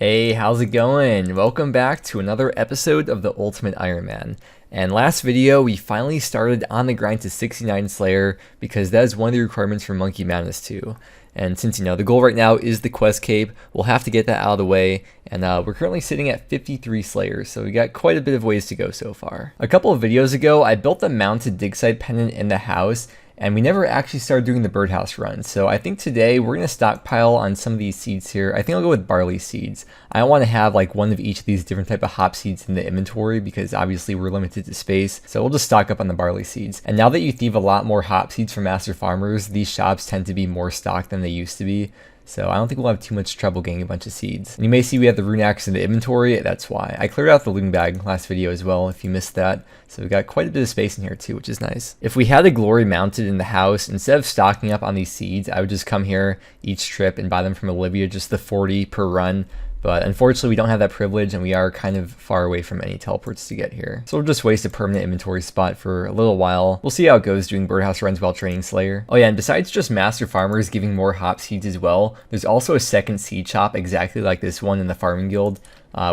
Hey, how's it going? Welcome back to another episode of the Ultimate Ironman. And last video, we finally started on the grind to 69 Slayer because that is one of the requirements for Monkey Madness 2. And since, the goal right now is the Quest Cape, we'll have to get that out of the way. And we're currently sitting at 53 Slayers, so we got quite a bit of ways to go so far. A couple of videos ago, I built the mounted dig site pendant in the house, and we never actually started doing the birdhouse run. So I think today we're going to stockpile on some of these seeds here. I think I'll go with barley seeds. I don't want to have like one of each of these different type of hop seeds in the inventory because obviously we're limited to space. So we'll just stock up on the barley seeds. And now that you thieve a lot more hop seeds from master farmers, these shops tend to be more stocked than they used to be. So I don't think we'll have too much trouble getting a bunch of seeds. And you may see we have the rune axe in the inventory, that's why. I cleared out the loot bag last video as well, if you missed that. So we got quite a bit of space in here too, which is nice. If we had a glory mounted in the house, instead of stocking up on these seeds, I would just come here each trip and buy them from Olivia, just the 40 per run. But unfortunately, we don't have that privilege, and we are kind of far away from any teleports to get here. So we'll just waste a permanent inventory spot for a little while. We'll see how it goes doing birdhouse runs while training Slayer. Oh yeah, and besides just master farmers giving more hop seeds as well, there's also a second seed shop exactly like this one in the farming guild.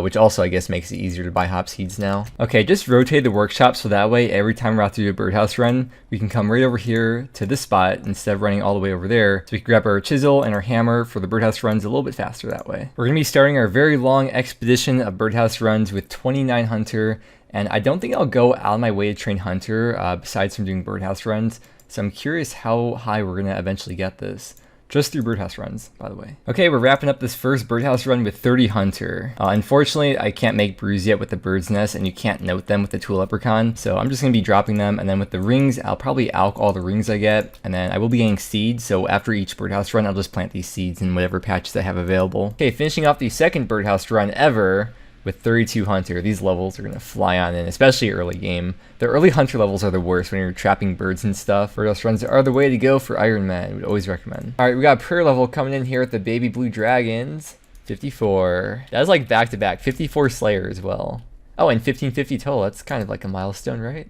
Which also, I guess, makes it easier to buy hop seeds now. Okay, just rotate the workshop so that way every time we're out to do a birdhouse run, we can come right over here to this spot instead of running all the way over there. So we can grab our chisel and our hammer for the birdhouse runs a little bit faster that way. We're going to be starting our very long expedition of birdhouse runs with 29 Hunter, and I don't think I'll go out of my way to train Hunter besides from doing birdhouse runs. So I'm curious how high we're going to eventually get this. Just through birdhouse runs, by the way. Okay, we're wrapping up this first birdhouse run with 30 Hunter. Unfortunately, I can't make brews yet with the bird's nest, and you can't note them with the tool leprechaun. So I'm just gonna be dropping them, and then with the rings, I'll probably alch all the rings I get, and then I will be getting seeds. So after each birdhouse run, I'll just plant these seeds in whatever patches I have available. Okay, finishing off the second birdhouse run ever with 32 Hunter. These levels are going to fly on in, especially early game. The early Hunter levels are the worst when you're trapping birds and stuff. Birdhouse runs are the way to go for Ironman. We'd always recommend. Alright, we got a prayer level coming in here with the baby blue dragons. 54. That was like back to back. 54 Slayer as well. Oh, and 1550 total. That's kind of like a milestone, right?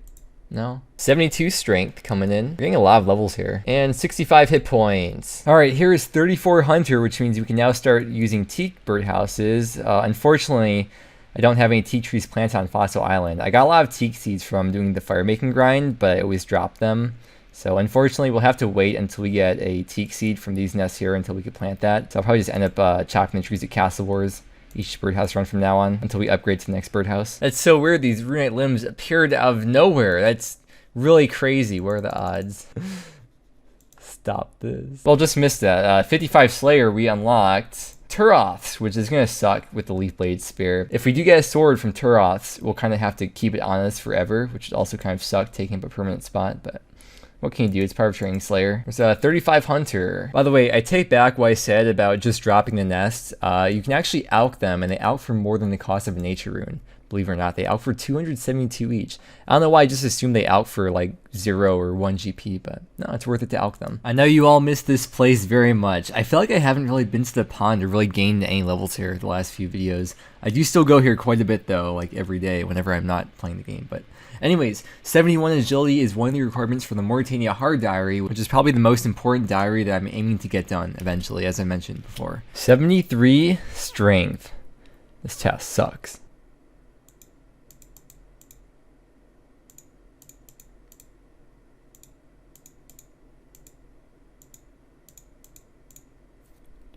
No. 72 strength coming in. We're getting a lot of levels here. And 65 hit points. Alright, here is 34 Hunter, which means we can now start using teak birdhouses. Unfortunately, I don't have any teak trees planted on Fossil Island. I got a lot of teak seeds from doing the fire making grind, but I always drop them. So unfortunately, we'll have to wait until we get a teak seed from these nests here until we can plant that. So I'll probably just end up chopping the trees at Castle Wars each birdhouse run from now on until we upgrade to the next birdhouse. That's so weird. These runite limbs appeared out of nowhere. That's really crazy. What are the odds? Stop this. Well, just missed that. 55 Slayer, we unlocked Turoths, which is going to suck with the Leaf Blade Spear. If we do get a sword from Turoths, we'll kind of have to keep it on us forever, which would also kind of suck taking up a permanent spot, but what can you do? It's part of training Slayer. There's a 35 Hunter. By the way, I take back what I said about just dropping the nests. You can actually alch them, and they alch for more than the cost of a nature rune. Believe it or not, they alch for 272 each. I don't know why I just assumed they alch for like 0 or 1 GP, but no, it's worth it to alch them. I know you all miss this place very much. I feel like I haven't really been to the pond or really gained any levels here the last few videos. I do still go here quite a bit though, like every day whenever I'm not playing the game, but anyways, 71 agility is one of the requirements for the Mauritania Hard Diary, which is probably the most important diary that I'm aiming to get done eventually, as I mentioned before. 73 strength. This test sucks.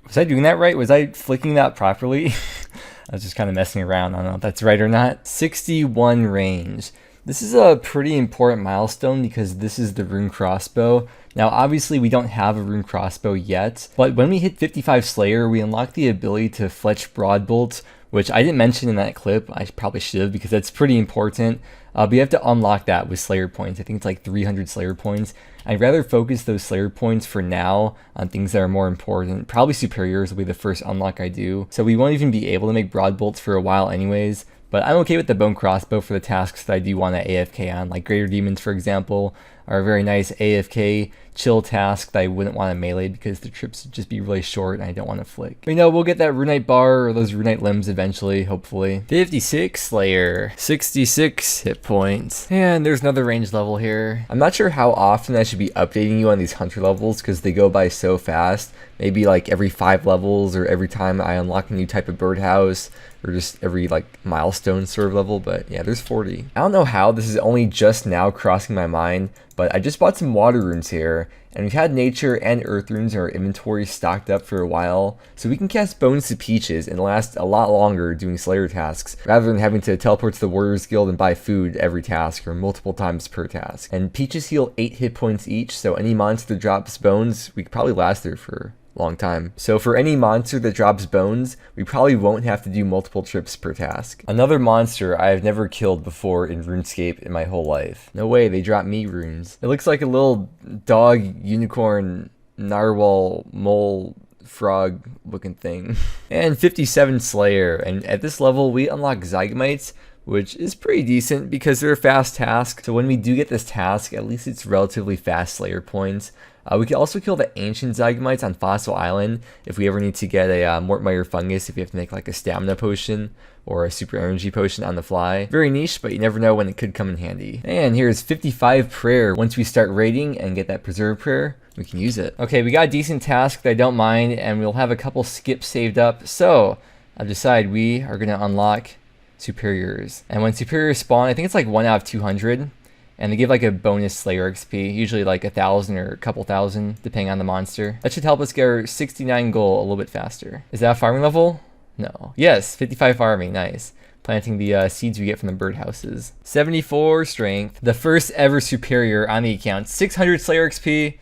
Was I doing that right? Was I flicking that properly? I was just kind of messing around. I don't know if that's right or not. 61 range. This is a pretty important milestone because this is the rune crossbow. Now, obviously, we don't have a rune crossbow yet, but when we hit 55 Slayer, we unlock the ability to fletch broadbolt, which I didn't mention in that clip. I probably should have because that's pretty important. But you have to unlock that with Slayer points. I think it's like 300 Slayer points. I'd rather focus those Slayer points for now on things that are more important. Probably Superiors will be the first unlock I do. So we won't even be able to make broadbolts for a while anyways. But I'm okay with the bone crossbow for the tasks that I do want to AFK on, like Greater Demons, for example, are a very nice AFK chill task that I wouldn't want to melee because the trips would just be really short and I don't want to flick. But, you know, we'll get that Runite bar or those Runite limbs eventually, hopefully. 56 Slayer, 66 hit points. And there's another range level here. I'm not sure how often I should be updating you on these hunter levels because they go by so fast. Maybe like every 5 levels or every time I unlock a new type of birdhouse, or just every like milestone sort of level. But yeah, there's 40. I don't know how this is only just now crossing my mind, but I just bought some water runes here, and we've had nature and earth runes in our inventory stocked up for a while, so we can cast Bones to Peaches and last a lot longer doing Slayer tasks, rather than having to teleport to the Warriors Guild and buy food every task or multiple times per task. And Peaches heal 8 hit points each, so any monster that drops Bones, we could probably last there for long time. So for any monster that drops Bones, we probably won't have to do multiple trips per task. Another monster I have never killed before in Runescape in my whole life. No way, they dropped me runes. It looks like a little dog, unicorn, narwhal, mole, frog looking thing. And 57 Slayer, and at this level we unlock Zygamites, which is pretty decent because they're a fast task. So when we do get this task, at least it's relatively fast Slayer points. We can also kill the ancient Zygamites on Fossil Island if we ever need to get a Mortmire fungus, if we have to make like a stamina potion or a super energy potion on the fly. Very niche, but you never know when it could come in handy. And here's 55 Prayer. Once we start raiding and get that Preserve Prayer, we can use it. Okay, we got a decent task that I don't mind, and we'll have a couple skips saved up. So I've decided we are going to unlock Superiors. And when Superiors spawn, I think it's like 1 out of 200. And they give like a bonus Slayer XP, usually like 1,000 or a couple thousand, depending on the monster. That should help us get our 69 goal a little bit faster. Is that a farming level? No. Yes, 55 farming, nice. Planting the seeds we get from the birdhouses. 74 strength, the first ever superior on the account. 600 Slayer XP.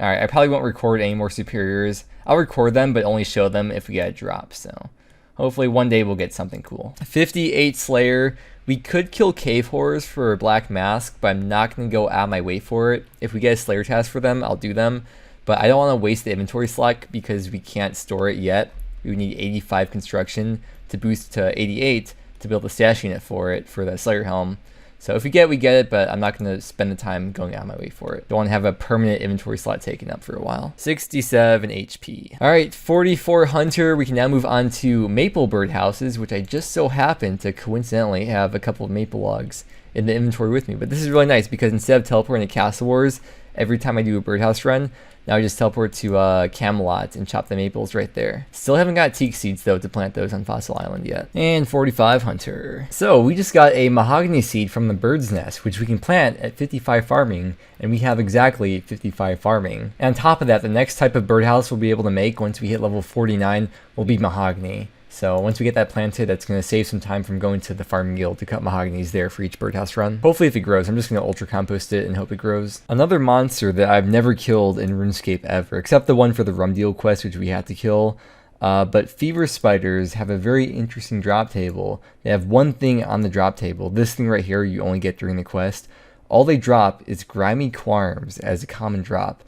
Alright, I probably won't record any more superiors. I'll record them, but only show them if we get a drop, so hopefully one day we'll get something cool. 58 Slayer. We could kill cave horrors for a black mask, but I'm not going to go out of my way for it. If we get a Slayer task for them, I'll do them. But I don't want to waste the inventory slot because we can't store it yet. We would need 85 construction to boost to 88 to build a stash unit for it for the Slayer helm. So if we get it, but I'm not going to spend the time going out of my way for it. Don't want to have a permanent inventory slot taken up for a while. 67 HP. All right, 44 Hunter. We can now move on to Maple Birdhouses, which I just so happen to coincidentally have a couple of maple logs in the inventory with me. But this is really nice because instead of teleporting to Castle Wars every time I do a birdhouse run, now I just teleport to Camelot and chop the maples right there. Still haven't got teak seeds though to plant those on Fossil Island yet. And 45 Hunter. So we just got a mahogany seed from the bird's nest, which we can plant at 55 farming, and we have exactly 55 farming. And on top of that, the next type of birdhouse we'll be able to make once we hit level 49 will be mahogany. So once we get that planted, that's going to save some time from going to the farming guild to cut mahoganies there for each birdhouse run. Hopefully if it grows, I'm just going to ultra compost it and hope it grows. Another monster that I've never killed in RuneScape ever, except the one for the rum deal quest, which we had to kill. But fever spiders have a very interesting drop table. They have one thing on the drop table. This thing right here you only get during the quest. All they drop is grimy quarms as a common drop.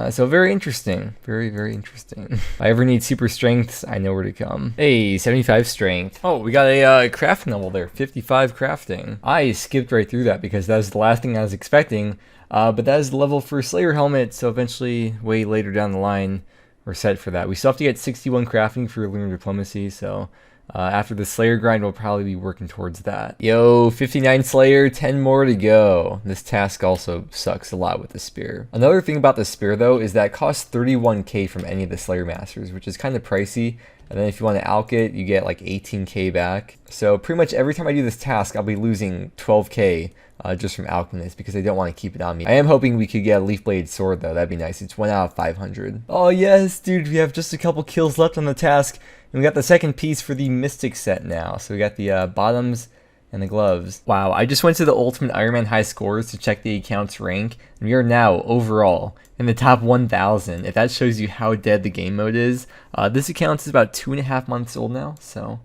So very interesting. Very, very interesting. If I ever need super strengths, I know where to come. Hey, 75 strength. Oh, we got a crafting level there. 55 crafting. I skipped right through that because that was the last thing I was expecting. But that is the level for Slayer Helmet, so eventually, way later down the line, we're set for that. We still have to get 61 crafting for Lunar Diplomacy, so after the Slayer grind, we'll probably be working towards that. Yo, 59 Slayer, 10 more to go. This task also sucks a lot with the spear. Another thing about the spear, though, is that it costs 31k from any of the Slayer Masters, which is kind of pricey. And then if you want to alch it, you get like 18k back. So pretty much every time I do this task, I'll be losing 12k just from alching this because I don't want to keep it on me. I am hoping we could get a leaf blade sword though. That'd be nice. It's 1 out of 500. Oh yes, dude, we have just a couple kills left on the task. And we got the second piece for the Mystic set now. So we got the bottoms and the gloves. Wow, I just went to the Ultimate Ironman high scores to check the account's rank. And we are now, overall, in the top 1,000. If that shows you how dead the game mode is. This account is about 2.5 months old now, so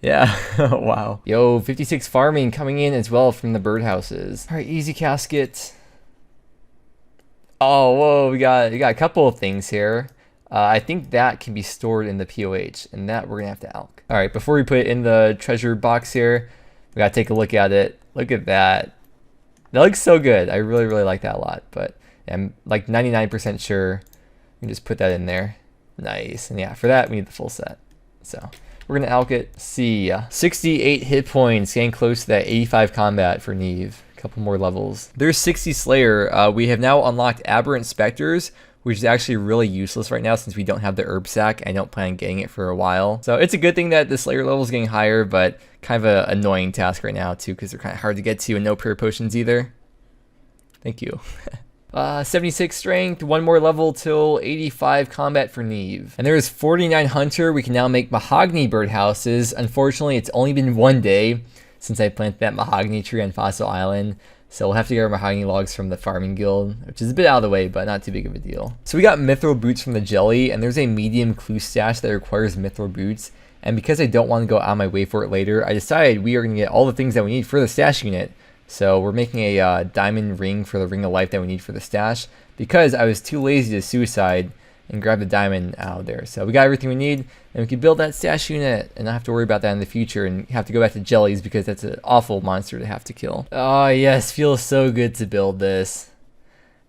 yeah. Wow. Yo, 56 farming coming in as well from the birdhouses. All right, easy casket. Oh, whoa, we got a couple of things here. I think that can be stored in the POH, and that we're gonna have to alch. All right, before we put it in the treasure box here, we gotta take a look at it. Look at that. That looks so good. I really, really like that a lot, but I'm like 99% sure. We can just put that in there. Nice. And yeah, for that we need the full set. So we're gonna alk it. See ya. 68 hit points, getting close to that 85 combat for Neve. A couple more levels. There's 60 Slayer. We have now unlocked Aberrant Specters, which is actually really useless right now since we don't have the herb sack. I don't plan on getting it for a while. So it's a good thing that the Slayer level is getting higher, but kind of an annoying task right now too, because they're kind of hard to get to and no prayer potions either. Thank you. 76 strength, one more level till 85 combat for Neve. And there is 49 hunter. We can now make mahogany birdhouses. Unfortunately, it's only been one day since I planted that mahogany tree on Fossil Island. So we'll have to get our mahogany logs from the farming guild, which is a bit out of the way, but not too big of a deal. So we got mithril boots from the jelly, and there's a medium clue stash that requires mithril boots. And because I don't want to go out of my way for it later, I decided we are going to get all the things that we need for the stash unit. So we're making a diamond ring for the ring of life that we need for the stash, because I was too lazy to suicide and grab the diamond out of there. So we got everything we need, and we can build that stash unit and not have to worry about that in the future and have to go back to jellies because that's an awful monster to have to kill. Oh yes, feels so good to build this.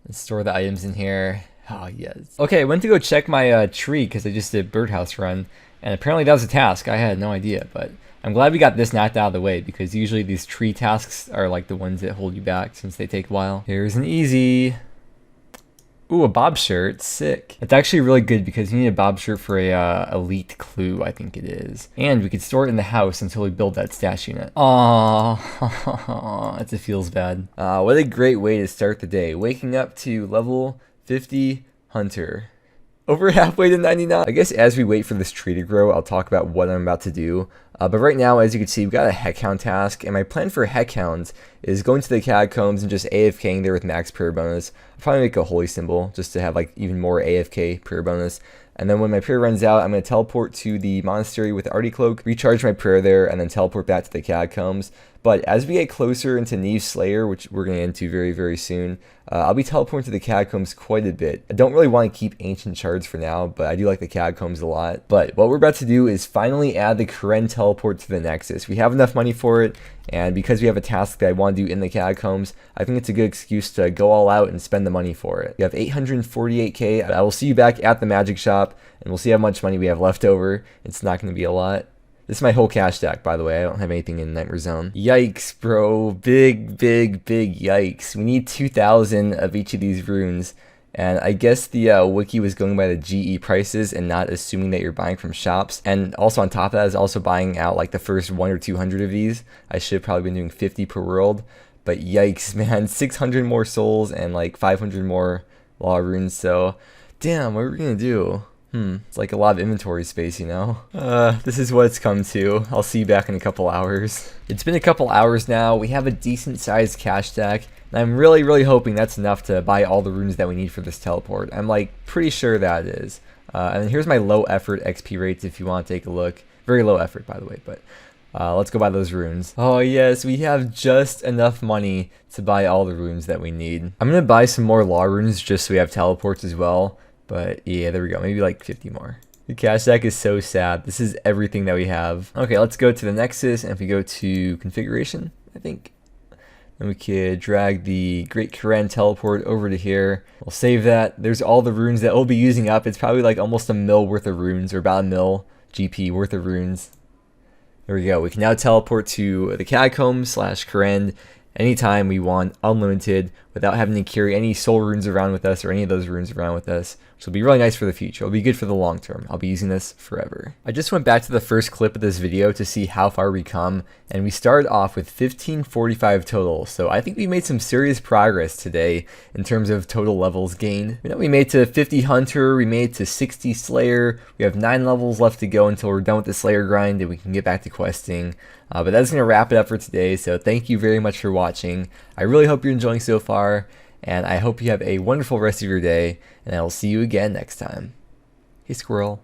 Let's store the items in here. Oh yes. Okay, I went to go check my tree because I just did birdhouse run, and apparently that was a task. I had no idea, but I'm glad we got this knocked out of the way because usually these tree tasks are like the ones that hold you back since they take a while. Here's an easy. Ooh, a bob shirt, sick. It's actually really good because you need a bob shirt for a elite clue, I think it is. And we could store it in the house until we build that stash unit. Aww, it feels bad. What a great way to start the day. Waking up to level 50 hunter. Over halfway to 99. I guess as we wait for this tree to grow, I'll talk about what I'm about to do. But right now, as you can see, we've got a Heckhound task, and my plan for Heckhounds is going to the catacombs and just AFKing there with max prayer bonus. I'll probably make a holy symbol just to have like even more AFK prayer bonus. And then when my prayer runs out, I'm going to teleport to the monastery with the Artie Cloak, recharge my prayer there, and then teleport back to the catacombs. But as we get closer into Neve's Slayer, which we're going to get into very, very soon, I'll be teleporting to the catacombs quite a bit. I don't really want to keep ancient shards for now, but I do like the catacombs a lot. But what we're about to do is finally add the Karen teleport to the Nexus. We have enough money for it, and because we have a task that I want to do in the catacombs, I think it's a good excuse to go all out and spend the money for it. We have 848k. I will see you back at the magic shop, and we'll see how much money we have left over. It's not going to be a lot. This is my whole cash stack, by the way. I don't have anything in Nightmare Zone. Yikes, bro. Big, big, big yikes. We need 2,000 of each of these runes. And I guess the wiki was going by the GE prices and not assuming that you're buying from shops. And also on top of that is also buying out like the first 100 or 200 of these. I should have probably been doing 50 per world. But yikes, man. 600 more souls and like 500 more law runes. So, damn, what are we going to do? It's like a lot of inventory space, you know? This is what it's come to. I'll see you back in a couple hours. It's been a couple hours now. We have a decent sized cash stack, and I'm really, really hoping that's enough to buy all the runes that we need for this teleport. I'm like pretty sure that is. And then here's my low effort XP rates if you want to take a look. Very low effort, by the way, but let's go buy those runes. Oh yes, we have just enough money to buy all the runes that we need. I'm gonna buy some more law runes just so we have teleports as well. But yeah, there we go. Maybe like 50 more. The cash stack is so sad. This is everything that we have. Okay, let's go to the Nexus. And if we go to configuration, I think, then we could drag the Great Karen teleport over to here. We'll save that. There's all the runes that we'll be using up. It's probably like almost a mil worth of runes, or about a mil GP worth of runes. There we go. We can now teleport to the catacombs / Karen anytime we want, unlimited, without having to carry any soul runes around with us or any of those runes around with us, which will be really nice for the future. It'll be good for the long term. I'll be using this forever. I just went back to the first clip of this video to see how far we come, and we started off with 1545 total, so I think we made some serious progress today in terms of total levels gained. You know, we made to 50 Hunter, we made to 60 Slayer, we have 9 levels left to go until we're done with the Slayer grind and we can get back to questing. But that's going to wrap it up for today, so thank you very much for watching. I really hope you're enjoying so far, and I hope you have a wonderful rest of your day, and I will see you again next time. Hey, squirrel.